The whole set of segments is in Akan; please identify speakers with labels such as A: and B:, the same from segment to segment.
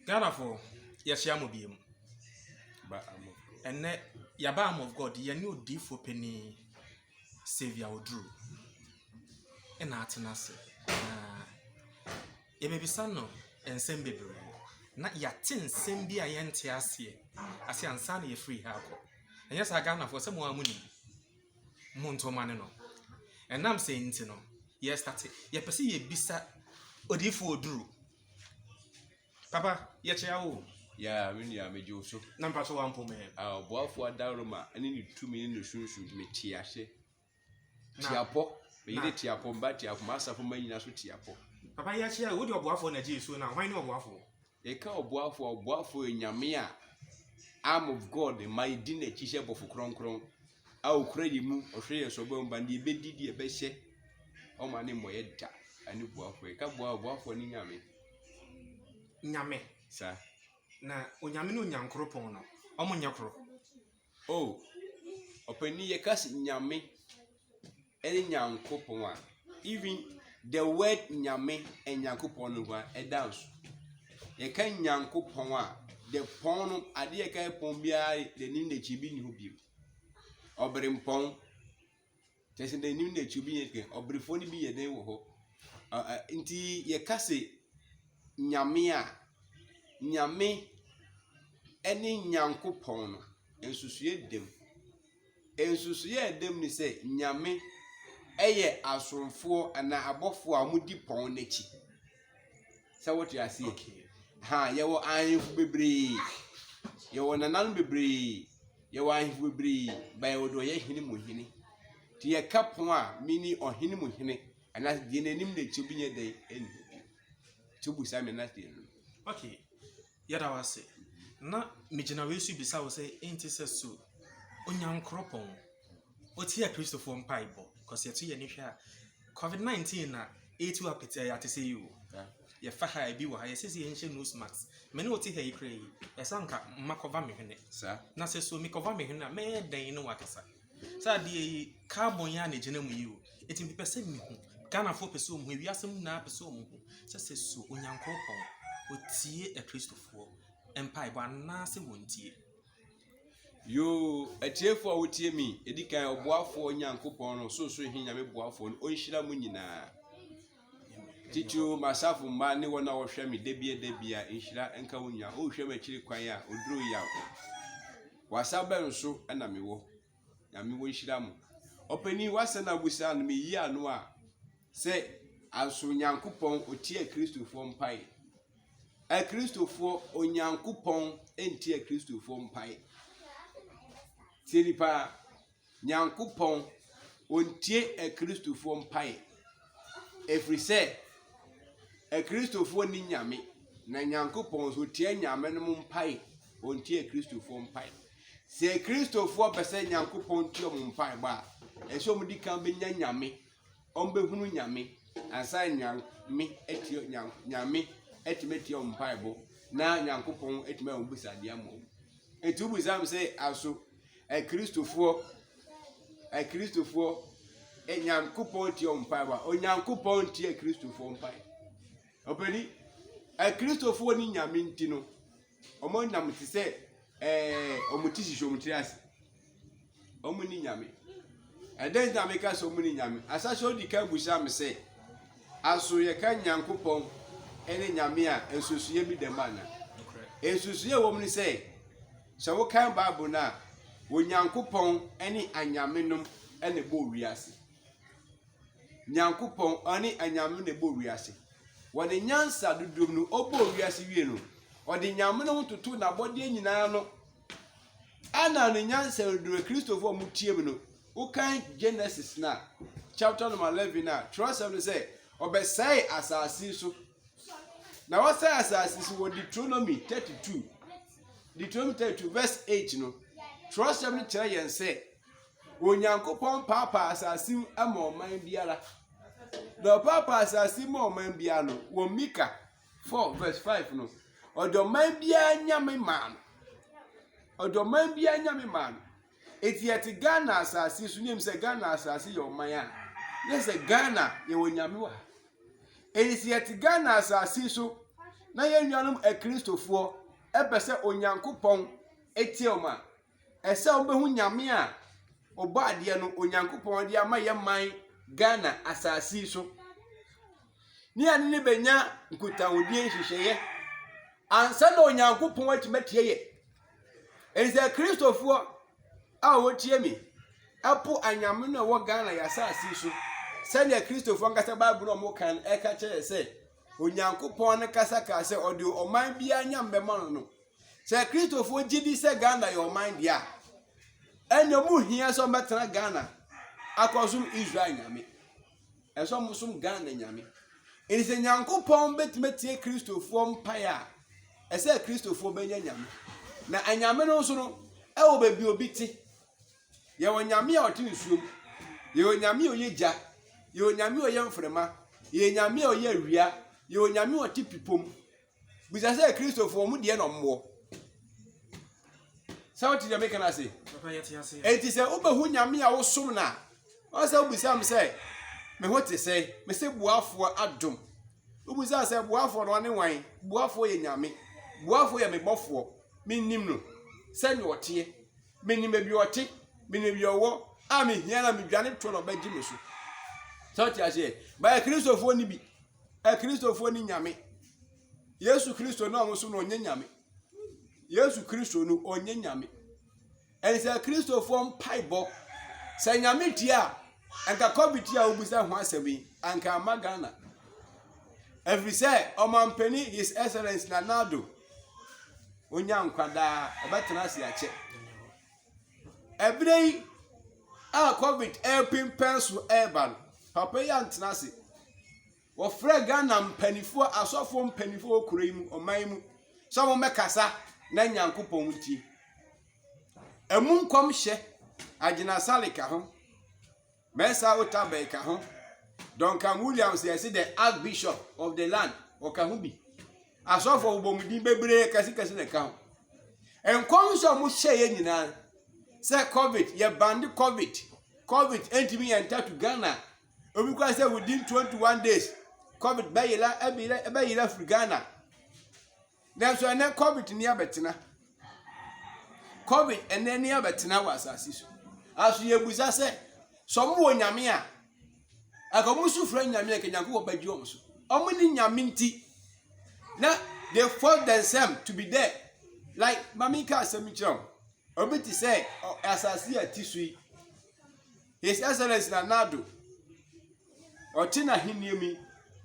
A: Ghana for yeshiamu biem.
B: But I'm of God.
A: And ne yaba am of God, ye ni odi for penny Savior Odru. And atenase. Ye baby son no ensem bebre. Na yatin nsem bi a yente ase. Ase ansa na ye free ha ko. And yes Ghana for some mo amuni. Monto mane no. And I'm saying no. Yes start. Ye pese ye bisa odi for Odru. Papa, ye chiawo.
B: Yeah, when you are major so.
A: Number 2 1 me.
B: Our boy for Daruma, and then you 2 million should me tiashe. Tiapo, but you did tiapo, but tiapo, master for many national tiapo.
A: Papa, yes, yeah, would your boy for Naji so now? Why no waffle?
B: A cow boy for in Yamia. Arm of God, my dinner chisha for cron. I'll credit you or share so bon bandy beddy a beshe. Oh, my name was Edda, and you boy for a couple for Niami.
A: Nyame,
B: Sir.
A: Na onyamino nyankropon no. Omo nyakro.
B: Oh. Openi ye kasi nyame. Any nyankopon one. Even the word nyame and nyankopon one a dance. Ye kan nyankopon one. The pon ade ye kan pon bia the nim de chibi ni ho bi. Obrimpon. Tese the nim de chibi ye obrifo ni bi ye den wo ho. Nti ye kasi nyame a nyame eni nyankopon no ensusuye dem ni se nyame eye asomfo ana abofo a mudi pon nachi se what you see
A: Okay.
B: ha ye wo anfu bebre ye wo nanan bebre ye wo anfu bebre ba ye do ye hini mu hini ti ye kapon a mini ohini mu hini ana de nanim de chubi nye den eni chubu sa me na te
A: Okay. Yada wase. Na me generation bisa wo say enti se so onyankropon. Oti ya Christopher Mpaibo because ye to ye ni hwa COVID-19 na etu apete ya te say you. Ye fa ha bi wo ha ye se ye nche nose mask. Me ne oti ha ikre yi. E sanka makova me hwene.
B: sa
A: Na se so me cover me hwene me den no wakasa. Sa de carbon ya na gina mu yi o. Eti bi pese mi hu. Ghana for pese mu wi asem na pese mu hu. Se so onyankropon otie e Christopher Mpaibo na se wontie.
B: yo atiefo a wotie mi edikan oboafo nyankopon no so hi nyame boafo no onhyira mu nyina titu masafu mba ne wona wo hwɛ mi debia nhyira enka wonya o hwɛ ma kiri kwan a oduro ya wasabe nso na me wo nyame wo nhyira mu opani wase na busa no me yi ano a sɛ aso nyankopon otie kristofo mpai a kristofo onyankopon entie kristofo mpai Siripa nyankopon ontie e kristofo mpai efrise e kristofo ni nyame na nyankopon so tie nyame no mpai ontie kristofo mpai se kristofo bese nyankopon tie mo mpai ba e so mo dikan be nyame ombehunu nyame ansa nyame etio nyame etimeti o mpai bo na nyankopon etime o busade amo etu busam se aso Kristofo nyankopon tie ompai ba onyankopon tie kristofo mpai openi kristofo ni nyame nti no omo nyam ti se omuti shisho omutiri ase omu ni nyame eden nyame ka so omu ni nyame asase odi ka busa me se aso ye ka nyankopon ene nyame a ensusuye bi dem ana ensusuye wo mu ni se wo kan bible na Onyankopon ene anyamenom ene bo wiase Nyankopon ene anyame ne bo wiase wode nyansa dudum no obo wiase wie no ode nyamenom toto na bode nyina no ana ne nyansa dudum Kristofo mutie bi no ukan Genesis na chapter number 11 na trust them say obesai asasi so na wasai asasi so Deuteronomy 32 verse 8 no Trust them tell you and say, Onyankopon papa asasim ama oman biara. The papa asasim oman biara no, wo Mika 4 verse 5 no. Odo man biara nyame man. Odo man biara nyame man. Eti yet Ghana asasi so nim say Ghana asasi yo man a. Yes Ghana ye wo nyame wa. Eti yet Ghana asasi so na yɛn nuanom Kristofo ɛpɛ onyankopɔn etioma ɛsɛ obehu nyame a ɔbɔ adeɛ no onyankopɔn de ama yɛ man Ghana asase so ni ane ne benya nkutawodie nhyehyeye ansa na onyankopɔn atimatie ye ɛnse Kristofo a wotie mi apo anyame no wɔ Ghana yɛ asase so sɛnea Kristofo nkasa Bible no mo kan ɛka kyerɛ sɛ onyankopɔn ne kasa ka sɛ ɔde ɔman bia nyam bɛma no sɛ Kristofo gidi sɛ Ghana yɛ ɔman dia ɛnna mu hia sɛ ɔbɛtena Ghana akɔsum Israel nyame ɛsɛ mo sum Ghana nyame ɛnse nyankopɔn betimatie Kristofo mpae a ɛsɛ Kristofo bɛnya nyame na anyame no nso no ɛwɔ baabi obi te yɛwɔ nyame a ɔte nsuom yɛwɔ nyame a ɔyɛ gya yɛwɔ nyame a ɔyɛ mframa yɛwɔ nyame a ɔyɛ awia yɛwɔ nyame a ɔte pipom bisa sɛ Kristofo mu deɛ na ɔmmɔ sɛ wote deɛ meka no ase ɛnti sɛ wobɛhu nyame a wosom na ɔsɛ wobisa m sɛ me ho te sɛ me sɛ buafoɔ adom wobisa sɛ buafoɔ no ɔne wan buafoɔ yɛ nyame buafoɔ yɛ mebɔfoɔ mennim no sɛnea ɔteɛ menim bi ɔte menim bi ɔwɔ a mehia na medwane to no ɔbɛgye me so sɛ wote aseɛ bɛyɛ Kristofo ni bi Kristofo ni nyame Yesu Kristo no ɔmo so no ɔnyɛ nyame Yesu Kristo no ɔnyɛ nyame ɛnse Kristofo mpaibɔ sɛ nyame tia anka COVID tia obisa ho asɛm yi anka ama Ghana every say ɔmampani His Excellency Nana Addo onya nkwada ɔbɛtena ase akyɛ ɛbrɛ a COVID ɛpimpen so ɛban papa ya ntena ase wɔfrɛ Ghana mpanifo asɔfo mpanifo okura yi mu ɔman mu sɛ mo mɛkasa na nyankopɔn tie emu nkom hye agina salika ho Mensa Otabe ka ho Duncan Williams yesi the Archbishop of the land oka ho bi asofo obomudin bebre kasi na ka ho enkom so mo hye ye nyina se COVID ye band COVID entimi enter to Ghana obi kwa say within 21 days COVID bayila from Ghana then so na COVID ni abetena COVID ene ni abetena wa asase so aso ye busa se some wo nyame a akamusu fra nyame ke nyanko obagi omso omo ni nyame nti na they force themselves to be there like mamika asemichom obiti say asase atisui His Excellency Nana Addo otina hiniemi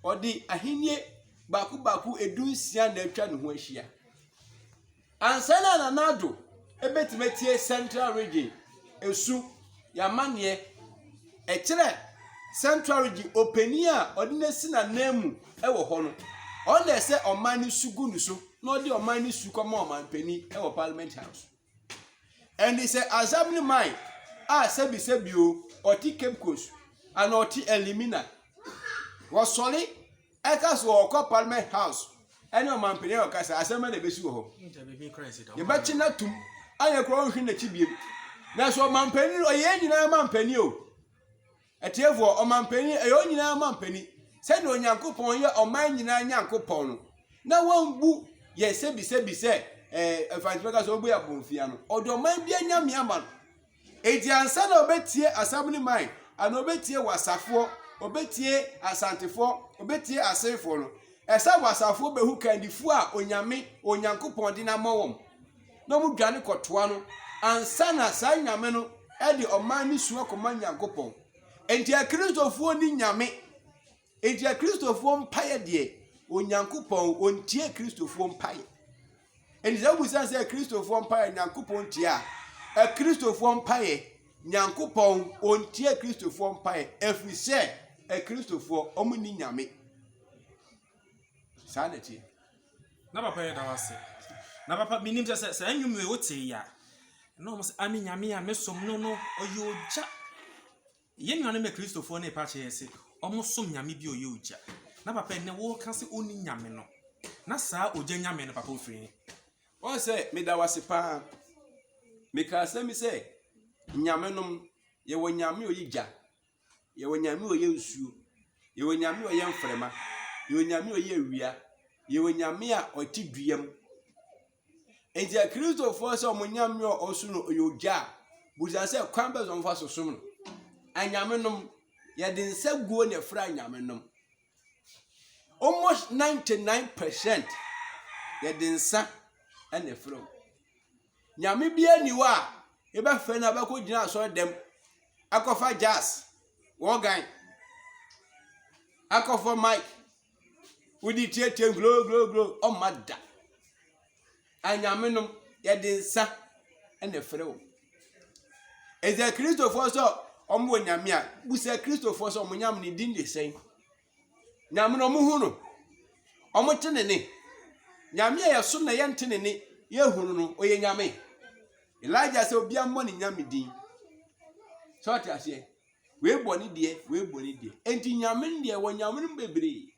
B: odi ahinie baku edunsia na atwa ne ho ahia ansana Nana Addo ebetimetie Central Region esu yamane ekire Central Region openi a odine si na nemu ewo ho no on dey say omani sugu nuso na odi omani sukoma omanpeni ewo Parliament House and he say assembly man sebi o oti Cape Coast and oti Elimina was sorry eka so okọ Parliament House ene omanpeni e okasa assembly na besi wo ho ye ba china tum anye kro nhwe na chibiem na so omanpeni oye nyina omanpeni o etiefo omanpeni eyo nyina omanpeni se na onyankopon ye oman nyina nyankopon no na wambu ye sebi se evangelika so obu ya bonfia no odo man bia nyame ama no edi ansa na obetie assembly man ana obetie wasafo obetie asantefo obetie asefo no esa wasafo behu kandifo a onyame onyankopon di na mawom no mu dwane kotoa no ansa na sa nyame no e di oman ni suo koma nyankopon enti a Kristofo ni nyame enti a Kristofo mpaye de onyankopon ontie Kristofo mpaye enti za busa se Kristofo mpaye nyankopon tie a Kristofo mpaye nyankopon ontie Kristofo mpaye efrise a Kristofo omuni nyame sanity
A: na papa ya dawase na papa minim se anwume wote ya no mo ami nyame a mesom no oyoja ye nyane me Kristofo na pa che yese omosom nyame bi oyoja na papa ne wo ka se oni nyame no na saa oja nyame no papa ofiri
B: o se me dawase pa me ka se mi se nyame nom ye wo nyame oyija ye wo nyame oye nsuo ye wo nyame oye mfrema ye wo nyame oye awia ye wonyame a oti duam enti Kristo fo se omonyame osu no oyoja buza se kwan bezo mfa so som no anyame nom ye de nsa guo ne fra anyame nom almost 99% ye de nsa ene fra nyame bia ni wa e ba fe na ba ko gina so dem akofa jazz wogan akofa mic udi tie glow o mada anyame nom ye de nsa ene fra o eze Kristo fo so omo nyame a busa Kristo fo so omo nyame ni din de sen nyame no mo hu no omo tenene nyame ya so na ye ntenene ye hunu no oye nyame Elijah se obi ammo ni nyame din so ta se we boni de enti nyame de wo nyame no bebre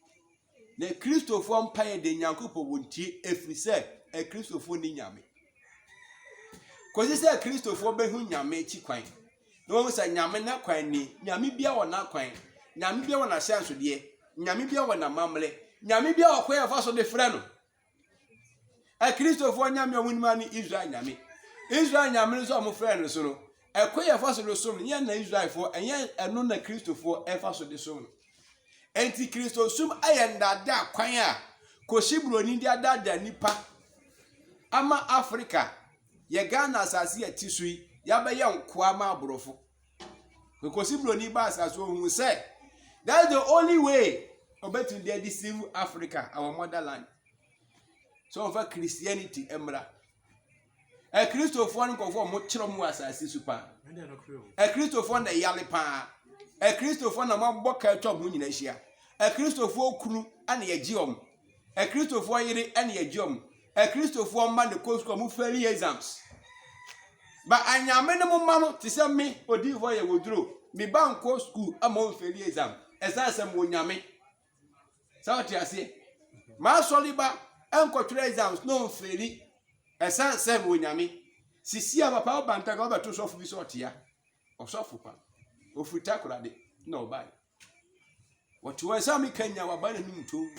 B: na Kristo fo mpaye de nyankopɔ wontie efrise Kristo fo ni nyame kozi se Kristo fo behu nyame chi kwan no wo se nyame na kwan ni nyame bia wo na kwan nyame bia wo na hyanso de nyame bia wo na mamle nyame bia wo kwa fa so de frɛ no Kristo fo nyame wonima ni Israel nyame so mo frɛ no so no kwa fa so de so no ye na Israel fo enye eno na Kristo fo fa so de so no enti Kristo sum ayendada kwan a koshibroni dia dada nipa ama Africa ye Ghana asase ya tisui ya be ye nkoa ma aborofo koshibroni ba asase ohun say that's the only way obetu dey deceive Africa our motherland so of Christianity emra Christopher nkofo mo kyerɛ mu asase super Christopher na yale pa Christopher na mabɔka atwa mu nyina hia Christopher kunu ana ye giom Christopher yire ana ye giom Christopher ma ne kosko mu fairly exams ba anyame ne mo ma no te se me odifo ye woduro me banko school ama fairly exam esasem wonyame sawti ase ma soliba enkotwe exams no fairly esasem wonyame sisi a papa obanta ga obeto sofu bi sotia osofu pa ofuta kurade na obai watu wesa mi Kenya wabana ni mtu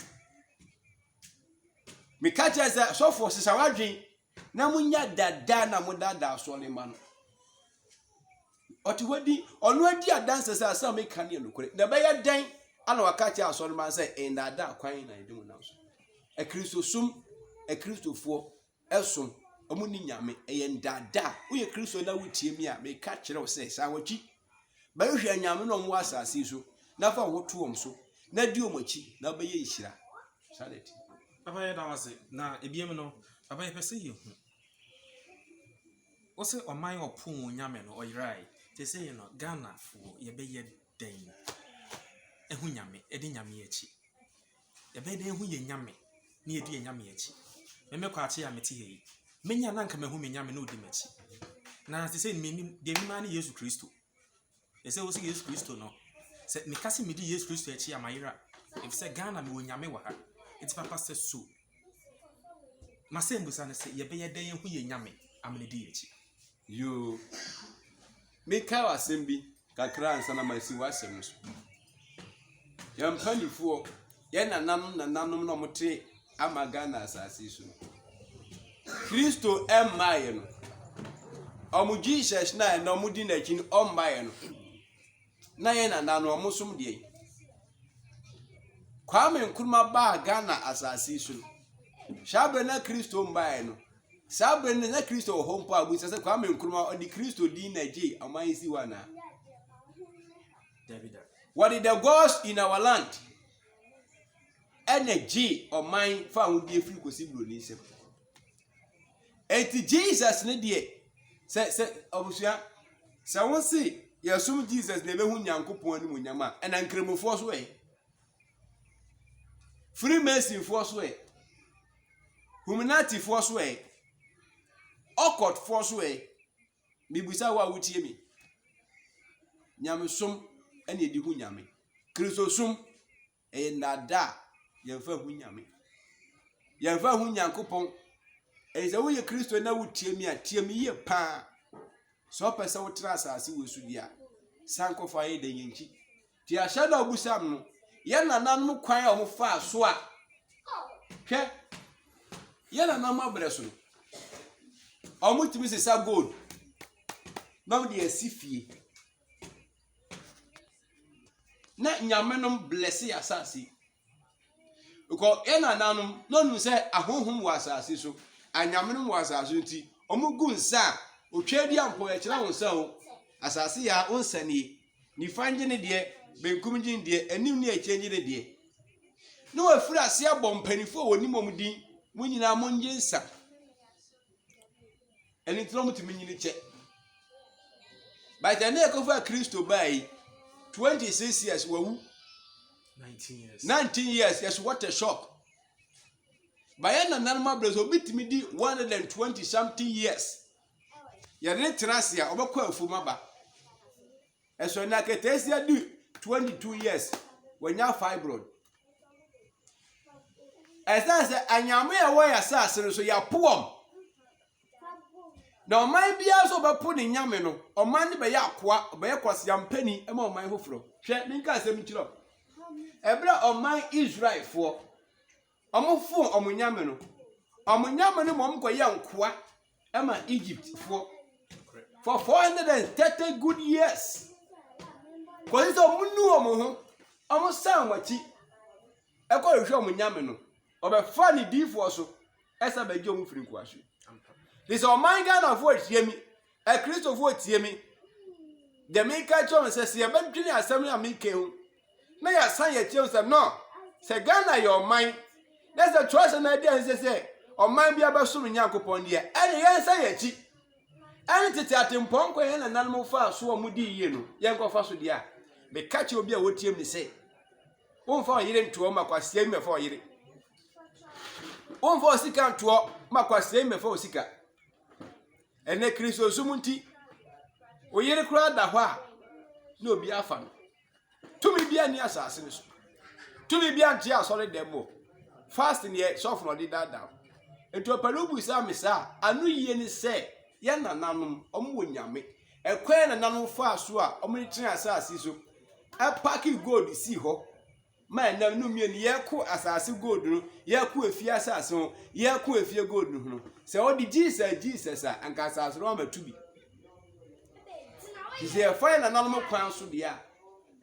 B: mikacha za sofu sisa wadwen na munya dada na mudada asole ma no otiwadi onu adi adanse sa asa me kan ye nokore na be ya dan ana wakacha asole ma say en dada kwan na edimu na so Kristo sum Kristofo esum omuni nyame eye dada uye Kristo na wutie mi a me ka kire wo say sa wachi ba hwe nyame no mo asase so na fa wo to so na di omachi na be ye hira salati
A: papa ya dawase na ebiem no papa ye pese ye hu o se oman opun nyame no oyirai te se ye no Ghana fo ye be ye den ehu nyame edi nyame ye chi ye be den ehu ye nyame ni edi ye nyame ye chi me kwa ache ya meti he menya na nka mehu me nyame no odi machi na te se ni de mi ma ni Yesu Kristo ese wo se Yesu Kristo no se me kase me di Yesu Kristo echi amayira if se Ghana me wonyame wa ha enti papa se so masembu sana se ye be ye den hu ye nyame amene di echi
B: yo me ka wasembi kakra ansa na masi wasem so ya mpanifo ye nananum no mote ama Ghana asase so Kristo emmaye no omu Jesus na no mudi na kin ommaye no na ye nananu omusum de Kwame Nkrumah ba Ghana asase so shabe na Kristo mbaye no sabe na Kristo hompo abu se Kwame Nkrumah odi Kristo di na je amansi wana
A: David
B: what is the gods in our land energy or mind found the free possible ni se eti Jesus ne de se obusua se won se yasum Jesus na be hu Nyankopon ani munyama na nkremofo so Freemason force way Humanity force way occult force way bibusa wa wutie mi nyame som ene edi hu nyame Kristo som nada yemfa hu nyame yemfa hu Nyankopon eze wo ye Kristo na wutie mi a tie mi ye pa so pese wo tra asase wo su dia sankofa ye de yenchi ti ashada obusam no ye nananum kwan a mo fa so a hwɛ yɛna nam abrɛ so no ɔmo timi sesa gold na ɔmo de asi fie na nyame nom bless asase because yɛna nanom na ɔnu sɛ ahohom wɔ asase so anyame nom wɔ asase nti ɔmo gu nsa otwa di ampo ɛkyerɛ wo nsa o asase ya onsanie nifa ngye ne deɛ benkum ngye ne deɛ anim ne akyi ngye ne deɛ no afiri ase abɔ mpanifo wɔ nim ɔmo din mo nyinaa mo ngye nsa ɛne ntino mo timi nyini kyɛ but ɛne ekofa Kristo bai 26 years wawu 19 years yes what a shock bayana nanma brezo bitimi di 120 something years yɛde tenase a obekɔ afuma ba ɛso na ketesia di 22 years wanya fibroid ɛsɛ anyame ya wɔ ya sase so ya poom na ɔman bia so bɛpo ne nyame no ɔman ne bɛyɛ akoa bɛyɛ kwasiampani ɛma ɔman hoforo hwɛ ninka asɛm kyerɛ ɛbra ɔman Israel fo ɔmofo ɔmonyame no mom kɔyɛ nkoa ɛma Egypt fo for 430 good years kɔsi sɛ ɔmonu ɔmo ho ɔmo san wachi ɛkɔ hwɛ ɔmonyame no ɔbɛfa ne difo so ɛsa bɛgye ɔmo firi nkoahwe this ɔman Ghana fo tie mi Kristo fo tie mi de me ka kyerɛ sɛ sɛ yɛbɛdwene asɛm ne ameke ho na ya san ya tie sɛ no sɛ Ghana yɛ ɔman na sɛ trust na dia sɛ ɔman bia bɛsom Nyankopɔn deɛ ɛne yɛn san ya chi ɛne tete atempɔn kɔ yɛn na nanom fa so ɔmo di yie no yɛn kɔ fa so deɛ a me ka kyerɛ obi a wotie mi sɛ wonfa ɔyere ntoɔ makwasia mi fa ɔyere wonfa osika ntoɔ makwasia mi fa osika ene Kristo sumunti oyere kura da hɔ a na obi afa no tumi bia ni asase no so tumi bia ntia asɔre demo fast ne sɔfo no de dada eto palubu sa misa anu yie ni sɛ ye nananom ɔmo wɔ nyame ekwe nananom fa so a ɔmo ni tena asase so apaki gold si hɔ ma na no mie ni ye ko asase gold no ye ko afie asase ho ye ko afie gold no ho sɛ odi Jesus a anka asase no ma tubi sɛ fa nananom kwan so de a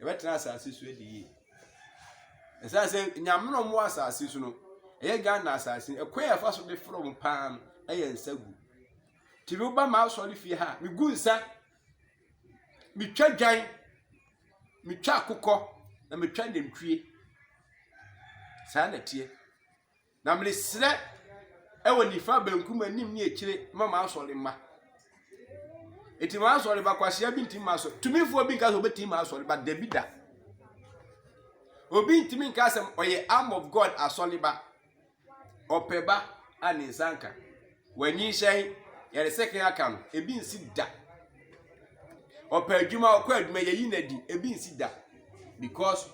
B: ebetena asase so edi yi esase nyame no mo asase so no eye Ghana asase ekwe ya fa so de from pan eye nsagu tibi ba ma so de fie ha mi gu nsa mi twa dwan mi twa akokɔ na mi twa ndentwie saa na tie na mi srɛ ewo nifa benkum anim ne ekire ma so le ma eti ma so le ba kwasia bi ntim ma so tumifo bi nka so betim ma so le ba debida obi ntimi nka asem oye arm of God asoliba opeba ani zanka wanyi hyɛn yɛre sɛkɛ aka no ebi nsi da ɔpɛ adwuma ɔkɔ adwuma yɛyi na di ebi nsi da because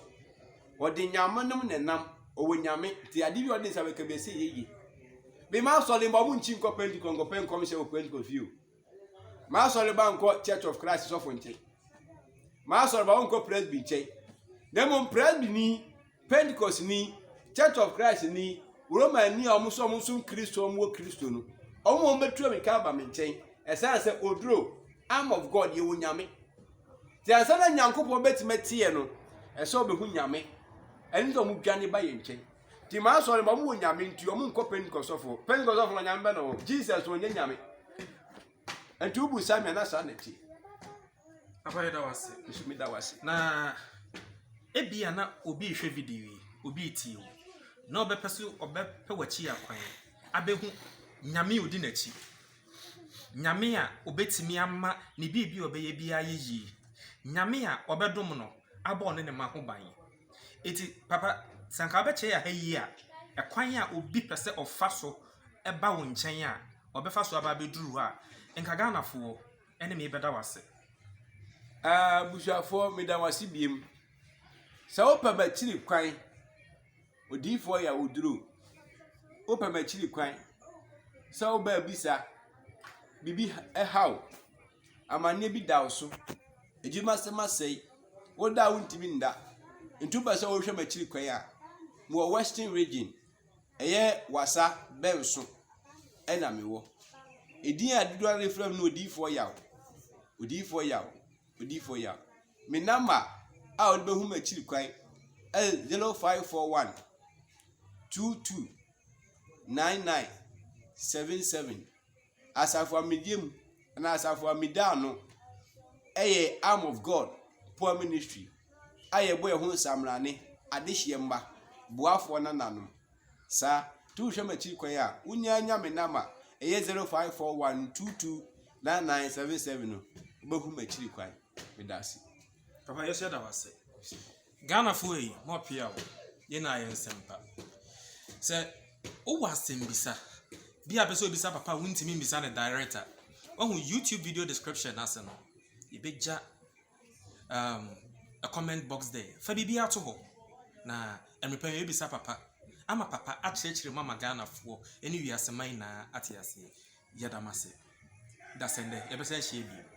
B: ɔde nyamanum ne nam ɔwɔ nyame ti ade bi ɔde nsa bɛka bɛsɛ yeye bi ma sɔle mbɔ mu nchi nkɔ Pentecost nkɔ Pentecost hyɛ wɔ Pentecost fio ma sɔle ba nkɔ Church of Christ sɔfo nkyɛn ma sɔle ba nkɔ Presby nkyɛn demo Presby ni Pentecost ni Church of Christ ni Roman ni ɔmo so Kristo ɔmo Kristo no ɔmo betu mi ka ba me nkyɛn ɛsan sɛ oduro arm of God ye wo nyame ti ansa na Nyankopɔn betimɛtie no ɛsɛ obehu nyame ɛni sɛ ɔmo dwane ba yɛ nkyɛn ti ma sɔre ba mo wo nyame nti ɔmo nkɔ Pentecost sɔfo no nyame ba no Jesus wo nyame ɛnti ubu samia na sa na ti
A: abaye da wase
B: isumi da wase
A: na ebia na obi hwɛ video yi obi tie wo na obepɛ so obepɛ wachi akwan abehu nyame odi nachi nyame a obetimi ama ne bibi obeye bia yeyi nyame a obedom no abɔ ne ma ho ban eti papa sanka obɛkyɛ ya hayi a ekwan a obi pɛsɛ ɔfa so ɛba wo nkyɛn a obɛfa so aba beduru a enka Ghanafo ene me bɛda wase
B: busuafo me da wase biem sɛ opa ba kyiri kwan odifo ya oduro opa ma kyiri kwan sɛ oba bisa bibi ehaw amane bi daw so ejima sema sei woda wontimi nda ntuba sɛ wo hwɛ ma kyiri kwan a mo western region ɛyɛ wasa bɛnso ɛna mewɔ edin a dodo ara refrɛ no odiifoɔ yaw me number a ɔde bɛhu m'akyiri kwan 0541 22 9977 asafo amediem na asafo amedano ɛyɛ arm of God poor ministry ayɛ boy ho samrane adehye mba boafoɔ nananom sa tu hwɛ m'akyiri kwan a unya nya me number ɛyɛ 0541 22 9977 no bɛhu m'akyiri kwan medase
A: papa yɛhyɛ da wase Ghana fo yi mo pia wo ye na ayɛ nsempa sɛ wo wasɛm bisa bia pɛ sɛ obisa papa wontimi bisa ne director wahu YouTube video description ase no yɛbɛgya a comment box there fa bibia to hɔ na ɛmepɛ yɛbisa papa ama papa akyerɛkyerɛ mama Ghana fo ɛne wiase man na ate ase yɛdamase da sɛndɛ yɛbɛsɛ hyɛ bi